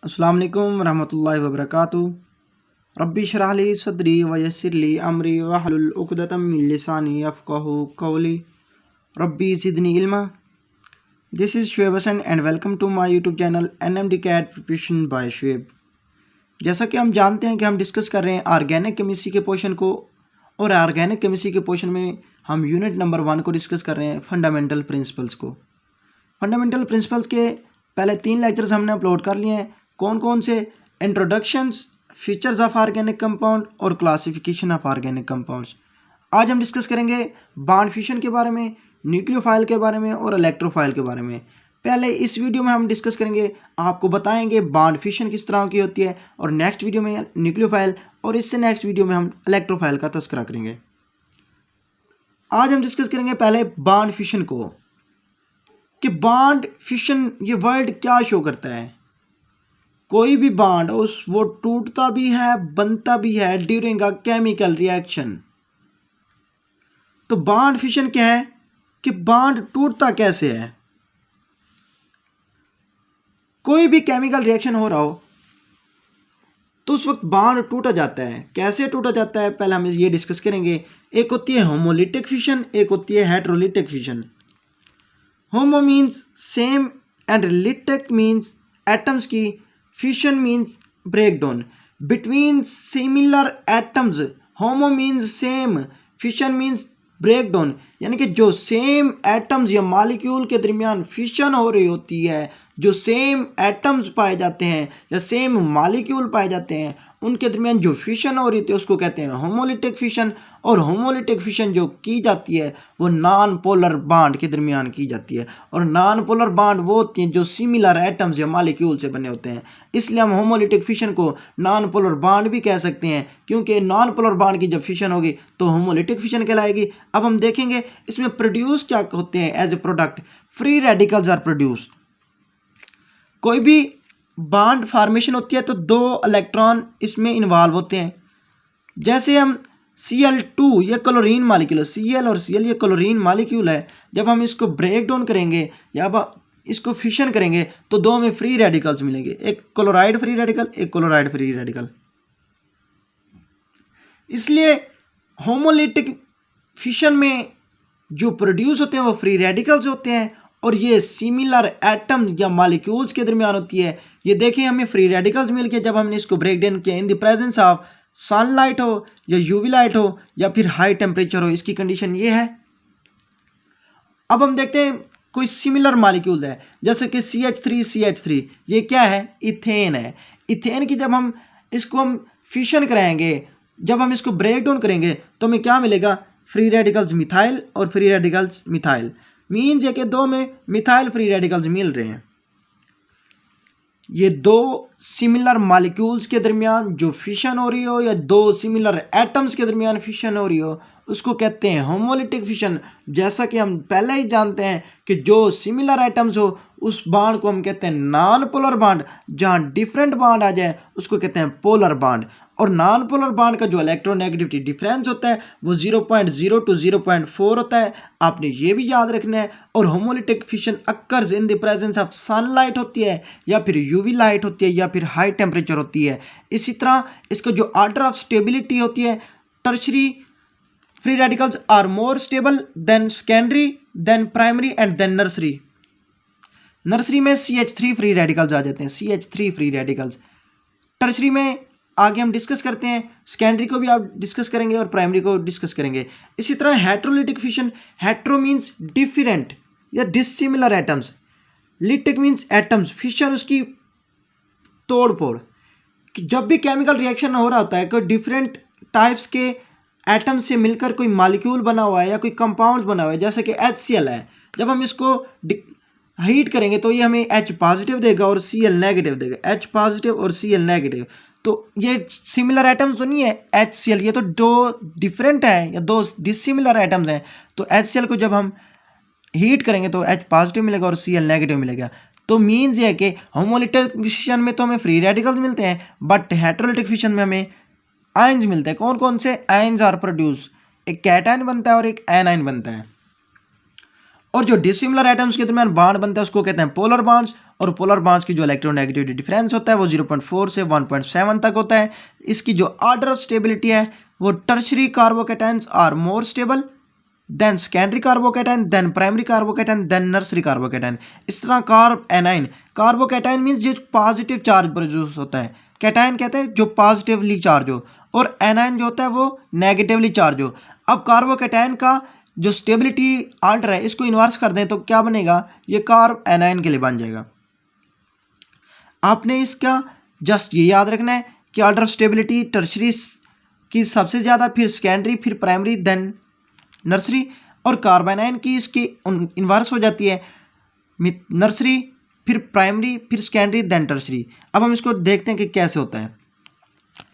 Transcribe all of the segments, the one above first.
अस्सलाम वालेकुम रहमतुल्लाहि व बरकातुहू। रब्बि इश्रह ली सदरी व यस्सिर ली अमरी वहलुल उक़दतम मिन लिसानी यफ़क़हू क़ौली। रब्बी ज़िदनी इल्मा। This is Shoaib Hasan and welcome to my YouTube channel NMD CAT preparation by Shoaib. जैसा कि हम जानते हैं कि हम डिस्कस कर रहे हैं ऑर्गेनिक केमिस्ट्री के पोर्शन को, और ऑर्गेनिक केमिस्ट्री के पोर्शन में हम यूनिट नंबर 1 को डिस्कस कर रहे हैं, फंडामेंटल प्रिंसिपल्स को। फंडामेंटल प्रिंसिपल्स के पहले 3 लेक्चर्स हमने अपलोड कर लिए हैं। कौन कौन से? Introductions, features of organic compound और क्लासिफिकेशन ऑफ ऑर्गेनिक कंपाउंड्स। आज हम डिस्कस करेंगे बॉन्ड फिशन के बारे में, न्यूक्लियोफाइल के बारे में और इलेक्ट्रोफाइल के बारे में। पहले इस वीडियो में हम डिस्कस करेंगे, आपको बताएंगे बॉन्ड फिशन किस तरह की होती है, और नेक्स्ट वीडियो में न्यूक्लियोफाइल, और इससे नेक्स्ट वीडियो में हम इलेक्ट्रोफाइल का तस्करा करेंगे। आज हम डिस्कस करेंगे पहले बॉन्ड फिशन को, कि बॉन्ड फिशन ये वर्ड क्या शो करता है। कोई भी बॉन्ड वो टूटता भी है, बनता भी है ड्यूरिंग अ केमिकल रिएक्शन। तो बॉन्ड फिशन क्या है, कि बॉन्ड टूटता कैसे है। कोई भी केमिकल रिएक्शन हो रहा हो तो उस वक्त बॉन्ड टूटा जाता है। कैसे टूटा जाता है पहले हम ये डिस्कस करेंगे। एक होती है होमोलिटिक फिशन, एक होती है heterolytic fission. Homo means same and lytic means atoms की, fission means breakdown between similar atoms. Homo means same, fission means breakdown, यानी कि जो सेम एटम्स या मॉलिक्यूल के दरमियान फिशन हो रही होती है, जो सेम एटम्स पाए जाते हैं या सेम मॉलिक्यूल पाए जाते हैं, उनके दरमियान जो फिशन हो रही थी उसको कहते हैं होमोलिटिक फिशन। और होमोलिटिक फिशन जो की जाती है वो नॉन पोलर बॉन्ड के दरमियान की जाती है, और नॉन पोलर बॉन्ड वो होती हैं जो सिमिलर एटम्स या मॉलिक्यूल से बने होते हैं। इसलिए हम होमोलिटिक फिशन को नॉन पोलर बॉन्ड भी कह सकते हैं, क्योंकि नॉन पोलर बॉन्ड की जब फिशन होगी तो होमोलिटिक फिशन कहलाएगी। अब हम देखेंगे इसमें प्रोड्यूस क्या होते हैं as a product. Free radicals are produce. कोई भी बॉन्ड फॉर्मेशन होती है तो 2 इलेक्ट्रॉन इसमें इन्वॉल्व होते हैं। जैसे हम Cl2, ये क्लोरीन मॉलिक्यूल है, Cl और Cl ये क्लोरीन मॉलिक्यूल है। जब हम इसको ब्रेक डाउन करेंगे या इसको फिशन करेंगे तो 2 में फ्री रेडिकल्स मिलेंगे, एक क्लोराइड फ्री रेडिकल, एक क्लोराइड फ्री रेडिकल। इसलिए होमोलिटिक फिशन में जो प्रोड्यूस होते हैं वो फ्री रेडिकल्स होते हैं, और ये सिमिलर एटम या मॉलिक्यूल्स के दरमियान होती है। ये देखें हमें फ्री रेडिकल्स मिल के जब हमने इसको ब्रेक डाउन किया in the presence of sunlight हो या यूवी लाइट हो या फिर हाई टेम्परेचर हो, इसकी कंडीशन ये है। अब हम देखते हैं कोई सिमिलर मॉलिक्यूल है, जैसे कि CH3, ये क्या है? इथेन है। इथेन की जब हम फिशन कराएंगे, जब हम इसको ब्रेक डाउन करेंगे तो हमें क्या मिलेगा? फ्री रेडिकल्स मिथाइल और फ्री रेडिकल्स मिथाइल। मीन्स है कि 2 में मिथाइल फ्री रेडिकल्स मिल रहे हैं। ये 2 सिमिलर मॉलिक्यूल्स के दरमियान जो फिशन हो रही हो या 2 सिमिलर एटम्स के दरमियान फिशन हो रही हो उसको कहते हैं होमोलिटिक फिशन। जैसा कि हम पहले ही जानते हैं कि जो सिमिलर एटम्स हो उस बॉन्ड को हम कहते हैं नॉन पोलर बॉन्ड। जहाँ डिफरेंट बॉन्ड आ जाए उसको कहते हैं पोलर बॉन्ड। और नॉन पोलर बॉन्ड का जो इलेक्ट्रोनेगेटिविटी डिफरेंस होता है वो 0.0 to 0.4 होता है, आपने ये भी याद रखना है। और homolytic fission occurs in the presence of sunlight होती है, या फिर यूवी लाइट होती है, या फिर हाई टेम्परेचर होती है। इसी तरह इसका जो ऑर्डर ऑफ स्टेबिलिटी होती है, tertiary free radicals are more stable than secondary than primary and then nursery. Nursery में CH3 फ्री रेडिकल्स आ जाते हैं, CH3 फ्री रेडिकल्स। टर्शरी में आगे हम डिस्कस करते हैं, सेकेंडरी को भी आप डिस्कस करेंगे और प्राइमरी को डिस्कस करेंगे। इसी तरह heterolytic fission, hetero means different या dissimilar atoms, lytic means atoms, fission उसकी तोड़ फोड़। जब भी केमिकल रिएक्शन हो रहा होता है, कोई डिफरेंट टाइप्स के एटम से मिलकर कोई मॉलिक्यूल बना हुआ है या कोई कंपाउंड बना हुआ है, जैसे कि HCl है। जब हम इसको हीट करेंगे तो ये हमें H पॉजिटिव देगा और Cl नेगेटिव देगा, H पॉजिटिव और Cl नेगेटिव। तो ये सिमिलर एटम्स तो नहीं है HCl, ये तो 2 डिफरेंट है या 2 डिसिमिलर एटम्स हैं। तो HCl को जब हम हीट करेंगे तो H पॉजिटिव मिलेगा और Cl नेगेटिव मिलेगा। तो मीन्स ये है कि होमोलिटिक फिशन में तो हमें फ्री रेडिकल्स मिलते हैं, बट हेटेरोलिटिक फिशन में हमें आयन्स मिलते हैं। कौन कौन से आयन्स आर प्रोड्यूस? एक कैटायन बनता है और एक एनायन बनता है। और जो डिसिमिलर एटम्स के दरमियान बॉन्ड बनता है उसको कहते हैं पोलर बॉन्ड्स, और पोलर बॉन्ड्स की जो इलेक्ट्रोनेगेटिविटी डिफरेंस होता है वो 0.4 से 1.7 तक होता है। इसकी जो ऑर्डर ऑफ स्टेबिलिटी है वो tertiary carbocations are more stable than secondary carbocation than primary carbocation than nursery carbocation. इस तरह कार्ब एनाइन, कार्बोकैटायन मीन्स जो पॉजिटिव चार्ज प्रोड्यूस होता है, कैटायन कहते हैं जो पॉजिटिवली चार्ज हो, और एनाइन जो होता है वो नेगेटिवली चार्ज हो। अब कार्बोकैटायन का जो स्टेबिलिटी ऑर्डर है इसको इन्वर्स कर दें तो क्या बनेगा, ये कार्ब एनाइन के लिए बन जाएगा। आपने इसका जस्ट ये याद रखना है कि ऑर्डर ऑफ स्टेबिलिटी टर्शरी की सबसे ज़्यादा, फिर सेकेंडरी, फिर प्राइमरी, देन नर्सरी, और कार्बोनाइन की इसकी इन्वर्स हो जाती है, नर्सरी, फिर प्राइमरी, फिर सेकेंडरी, देन टर्शरी। अब हम इसको देखते हैं कि कैसे होता है।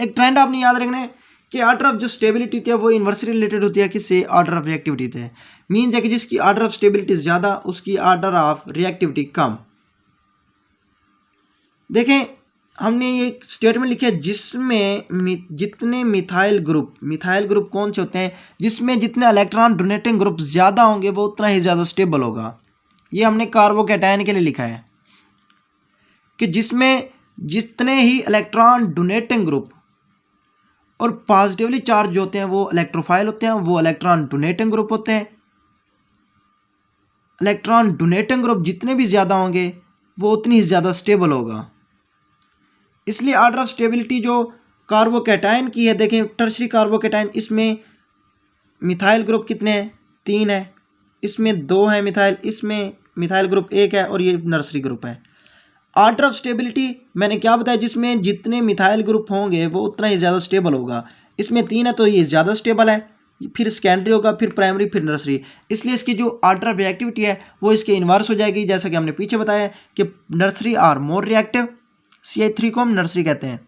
एक ट्रेंड आपने याद रखना है कि ऑर्डर ऑफ जो स्टेबिलिटी होती है वो इन्वर्सली रिलेटेड होती है किससे, ऑर्डर ऑफ रिएक्टिविटी से। मीन्स है कि जिसकी ऑर्डर ऑफ स्टेबिलिटी ज़्यादा उसकी ऑर्डर ऑफ रिएक्टिविटी कम। देखें हमने ये स्टेटमेंट लिखा है जिसमें जितने मिथाइल ग्रुप कौन से होते हैं, जिसमें जितने इलेक्ट्रॉन डोनेटिंग ग्रुप ज़्यादा होंगे वो उतना ही ज़्यादा स्टेबल होगा। ये हमने कार्बोकैटायन के लिए लिखा है कि जिसमें जितने ही इलेक्ट्रॉन डोनेटिंग ग्रुप और पॉजिटिवली चार्ज होते हैं वो इलेक्ट्रोफाइल होते हैं, वो इलेक्ट्रॉन डोनेटिंग ग्रुप होते हैं। इलेक्ट्रॉन डोनेटिंग ग्रुप जितने भी ज़्यादा होंगे वो उतनी ही ज़्यादा स्टेबल होगा। इसलिए ऑर्डर ऑफ स्टेबिलिटी जो कार्बोकैटायन की है, देखें टर्शरी कार्बोकैटायन, इसमें मिथाइल ग्रुप कितने हैं, 3 है, इसमें 2 है मिथाइल, इसमें मिथाइल ग्रुप 1 है, और ये नर्सरी ग्रुप है। ऑर्डर ऑफ स्टेबिलिटी मैंने क्या बताया, जिसमें जितने मिथाइल ग्रुप होंगे वो उतना ही ज़्यादा स्टेबल होगा। इसमें 3 है तो ये ज़्यादा स्टेबल है, फिर सेकेंडरी होगा, फिर प्राइमरी, फिर नर्सरी। इसलिए इसकी जो ऑर्डर ऑफ रिएक्टिविटी है वो इसके इन्वर्स हो जाएगी, जैसा कि हमने पीछे बताया कि nursery are more reactive, CH3 को हम नर्सरी कहते हैं।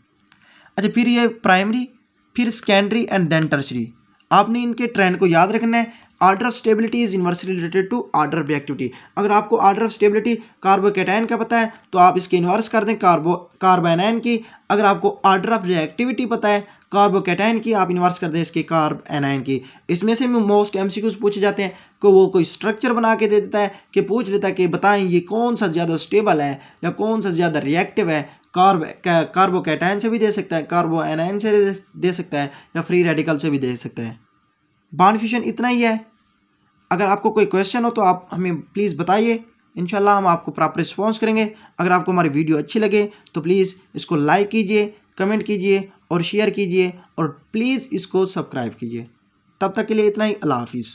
अच्छा, फिर ये प्राइमरी, फिर सेकेंडरी एंड देन टर्शरी। आपने इनके ट्रेंड को याद रखना है। Order of stability is inversely related to order of reactivity. अगर आपको ऑर्डर ऑफ स्टेबिलिटी कार्बोकैटायन का पता है तो आप इसके इन्वर्स कर दें कार्बोनाइन की। अगर आपको ऑर्डर ऑफ रिएक्टिविटी पता है कार्बोकैटायन की, आप इन्वर्स कर दें इसके कार्बोनाइन की। इसमें से मोस्ट MCQs पूछे जाते हैं कि वो कोई स्ट्रक्चर बना के दे देता है कि पूछ लेता है कि बताएं ये कौन सा ज़्यादा स्टेबल है या कौन सा ज़्यादा रिएक्टिव है। कार्बोकैटायन से भी दे सकता है, कार्बोनाइन से दे सकता है, या फ्री रेडिकल से भी दे सकता है। बॉन्ड फ्यूजन इतना ही है। अगर आपको कोई क्वेश्चन हो तो आप हमें प्लीज़ बताइए, इंशाल्लाह हम आपको प्रॉपर रिस्पॉन्स करेंगे। अगर आपको हमारी वीडियो अच्छी लगे तो प्लीज़ इसको लाइक कीजिए, कमेंट कीजिए और शेयर कीजिए, और प्लीज़ इसको सब्सक्राइब कीजिए। तब तक के लिए इतना ही, अल्लाह हाफिज़।